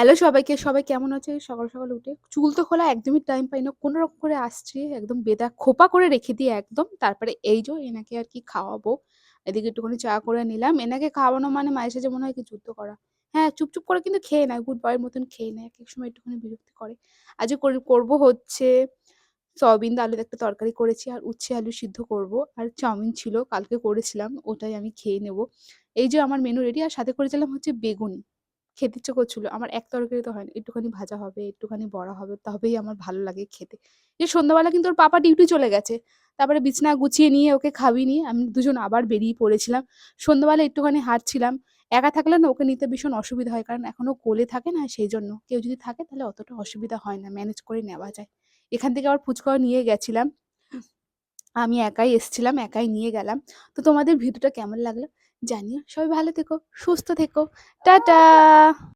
Hello সবাইকে। সবাই কেমন আছে? সকাল, সকাল উঠে চুল তো খোলা একদমই টাইম পাই না। কোনরকম করে আসছি একদম বেদা খোপা করে রেখে দিয়ে একদম। তারপরে এই যো এনাকে আর কি খাওয়াবো। এদিকে একটুখানি চা করে নিলাম। এনাকে খাওয়ানো মানে মাঝে সাঝে মনে হয় কি যুদ্ধ করা। হ্যাঁ, চুপচুপ করে কিন্তু খেয়ে নেয়। গুড বয়ের মতন খেয়ে নেয়। একেক সময় একটুখানি বিরক্তি করে। আজকে করব হচ্ছে সয়াবিন দিয়ে আলুর একটা তরকারি করেছি আর উচ্ছে আলু সিদ্ধ করব। আর চাউমিন ছিল কালকে করেছিলাম। ওটাই আমি খেয়ে নেব। এই যে আমার মেনু রেডি আর সাথে করেছিলাম হচ্ছে বেগুনি। খেতে ইচ্ছে করছিল। আমার এক তরকারিতে হয় না। একটুখানি ভাজা হবে, একটুখানি বড়া হবে, তবেই আমার ভালো লাগে খেতে। যে সন্ধ্যাবেলা কিন্তু ওর পাপা ডিউটি চলে গেছে। তারপরে বিছানা গুছিয়ে নিয়ে ওকে খাইয়ে নিয়ে আমি দুজন আবার বেরিয়ে পড়েছিলাম। সন্ধ্যাবেলা একটুখানি হাঁটছিলাম। একা থাকলে না ওকে নিতে ভীষণ অসুবিধা হয়। কারণ এখন ও কোলে থাকে না সেইজন্য। কেউ যদি থাকে তাহলে অতটা অসুবিধা হয় না। ম্যানেজ করে নেওয়া যায়। এখান থেকে আবার ফুচকাও নিয়ে গেছিলাম। আমি একাই এসছিলাম, একাই নিয়ে গেলাম। তো তোমাদের ভিডিওটা কেমন লাগলো জানিও। সবাই ভালো থেকো, সুস্থ থেকো। টাটা।